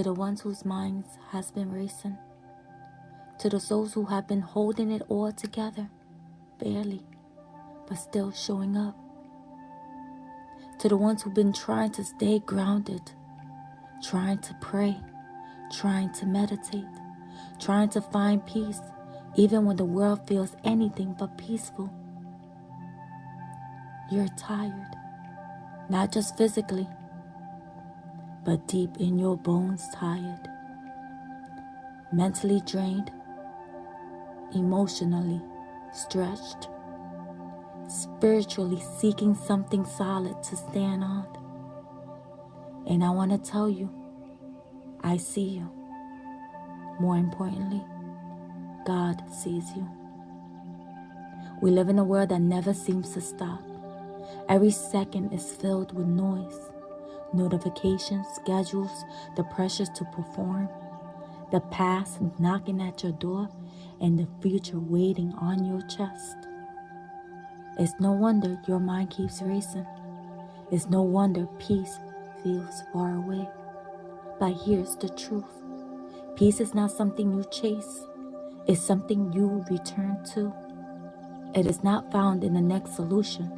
To the ones whose minds has been racing, to the souls who have been holding it all together, barely, but still showing up. To the ones who've been trying to stay grounded, trying to pray, trying to meditate, trying to find peace, even when the world feels anything but peaceful. You're tired, not just physically, but deep in your bones tired, mentally drained, emotionally stretched, spiritually seeking something solid to stand on. And I want to tell you, I see you. More importantly, God sees you. We live in a world that never seems to stop. Every second is filled with noise, notifications, schedules, the pressures to perform, the past knocking at your door, and the future waiting on your chest. It's no wonder your mind keeps racing. It's no wonder peace feels far away. But here's the truth. Peace is not something you chase. It's something you return to. It is not found in the next solution,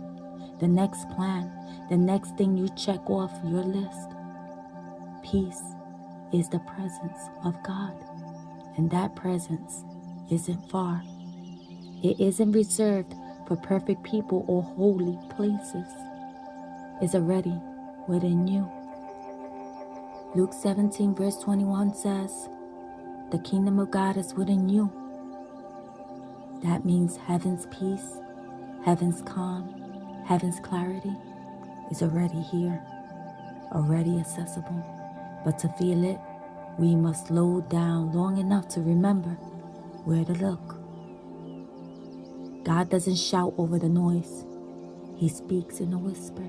the next plan, the next thing you check off your list. Peace is the presence of God, and that presence isn't far. It isn't reserved for perfect people or holy places. It's already within you. Luke 17 verse 21 says, the kingdom of God is within you. That means heaven's peace, heaven's calm, heaven's clarity is already here, already accessible. But to feel it, we must slow down long enough to remember where to look. God doesn't shout over the noise. He speaks in a whisper.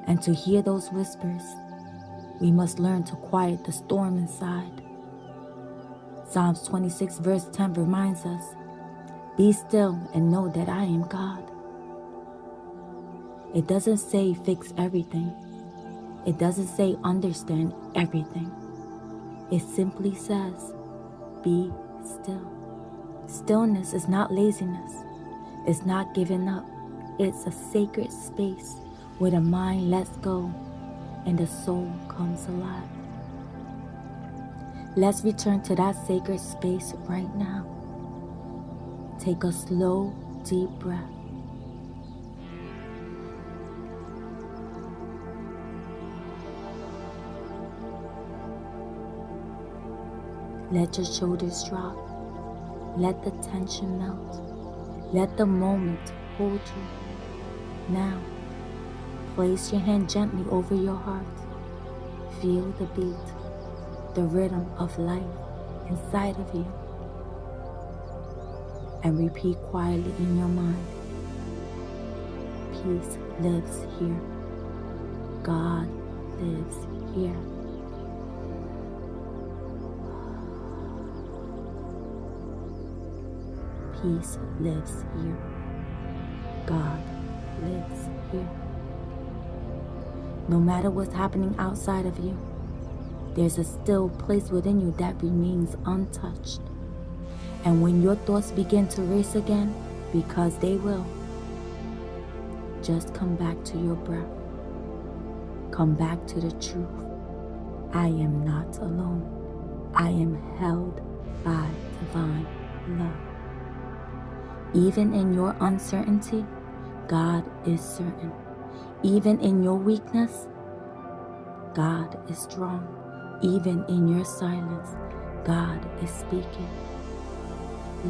And to hear those whispers, we must learn to quiet the storm inside. Psalms 26 verse 10 reminds us, be still and know that I am God. It doesn't say fix everything. It doesn't say understand everything. It simply says, be still. Stillness is not laziness. It's not giving up. It's a sacred space where the mind lets go and the soul comes alive. Let's return to that sacred space right now. Take a slow, deep breath. Let your shoulders drop. Let the tension melt. Let the moment hold you. Now, place your hand gently over your heart. Feel the beat, the rhythm of life inside of you. And repeat quietly in your mind, peace lives here. God lives here. Peace lives here. God lives here. No matter what's happening outside of you, there's a still place within you that remains untouched. And when your thoughts begin to race again, because they will, just come back to your breath. Come back to the truth. I am not alone. I am held by divine love. Even in your uncertainty, God is certain. Even in your weakness, God is strong. Even in your silence, God is speaking.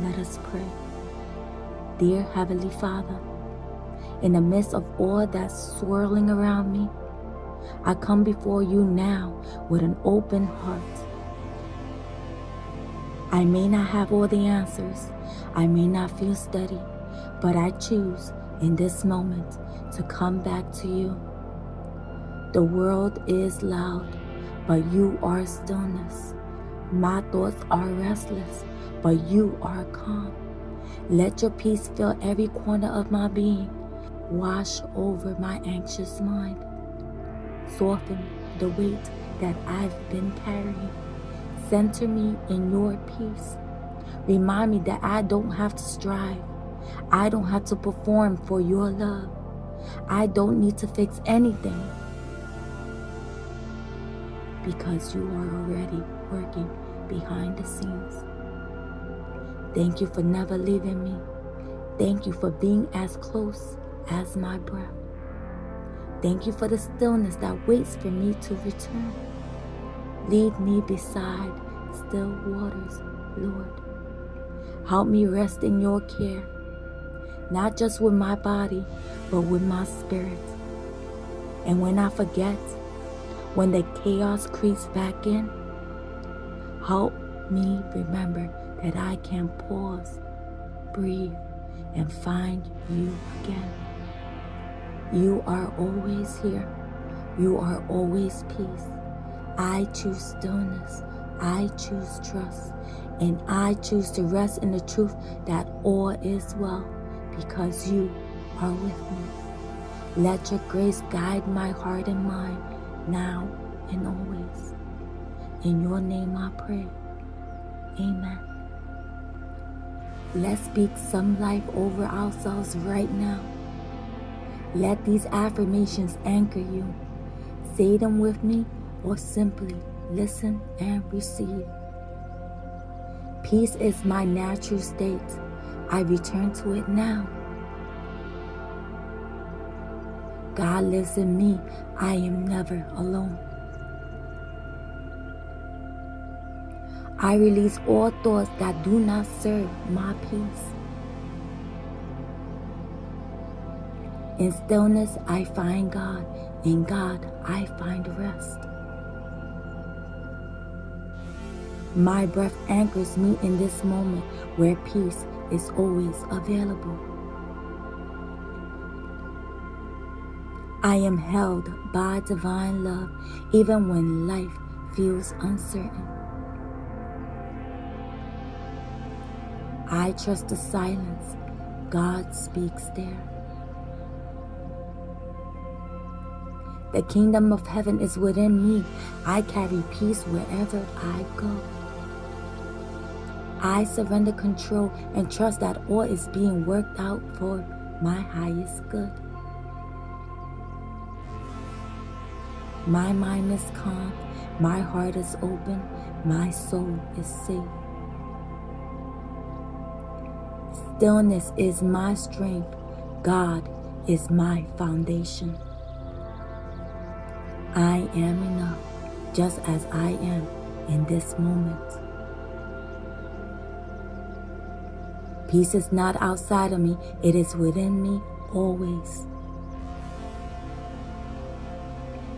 Let us pray. Dear Heavenly Father, in the midst of all that's swirling around me, I come before you now with an open heart. I may not have all the answers. I may not feel steady, but I choose in this moment to come back to you. The world is loud, but you are stillness. My thoughts are restless, but you are calm. Let your peace fill every corner of my being. Wash over my anxious mind. Soften the weight that I've been carrying. Center me in your peace. Remind me that I don't have to strive. I don't have to perform for your love. I don't need to fix anything, because you are already working behind the scenes. Thank you for never leaving me. Thank you for being as close as my breath. Thank you for the stillness that waits for me to return. Lead me beside still waters, Lord. Help me rest in your care, not just with my body, but with my spirit. And when I forget, when the chaos creeps back in, help me remember that I can pause, breathe, and find you again. You are always here. You are always peace. I choose stillness. I choose trust. And I choose to rest in the truth that all is well, because you are with me. Let your grace guide my heart and mind now and always. In your name I pray. Amen. Let's speak some life over ourselves right now. Let these affirmations anchor you. Say them with me or simply listen and receive. Peace is my natural state. I return to it now. God lives in me. I am never alone. I release all thoughts that do not serve my peace. In stillness, I find God. In God, I find rest. My breath anchors me in this moment where peace is always available. I am held by divine love even when life feels uncertain. I trust the silence. God speaks there. The kingdom of heaven is within me. I carry peace wherever I go. I surrender control and trust that all is being worked out for my highest good. My mind is calm. My heart is open. My soul is safe. Stillness is my strength. God is my foundation. I am enough, just as I am in this moment. Peace is not outside of me, it is within me always.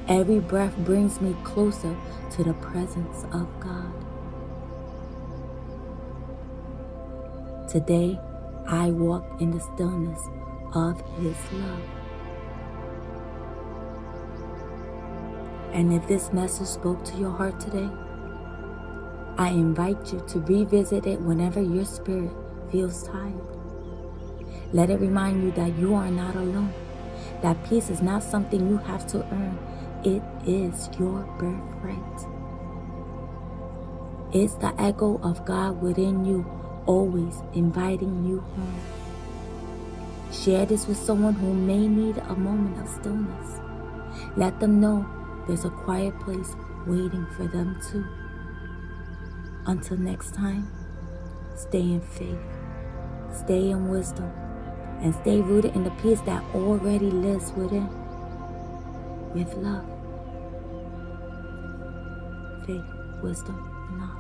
Every breath brings me closer to the presence of God. Today, I walk in the stillness of His love. And if this message spoke to your heart today, I invite you to revisit it whenever your spirit feels tired. Let it remind you that you are not alone, that peace is not something you have to earn. It is your birthright. It's the echo of God within you, always inviting you home. Share this with someone who may need a moment of stillness. Let them know there's a quiet place waiting for them too. Until next time, stay in faith, stay in wisdom, and stay rooted in the peace that already lives within. With love, faith, wisdom, and knowledge.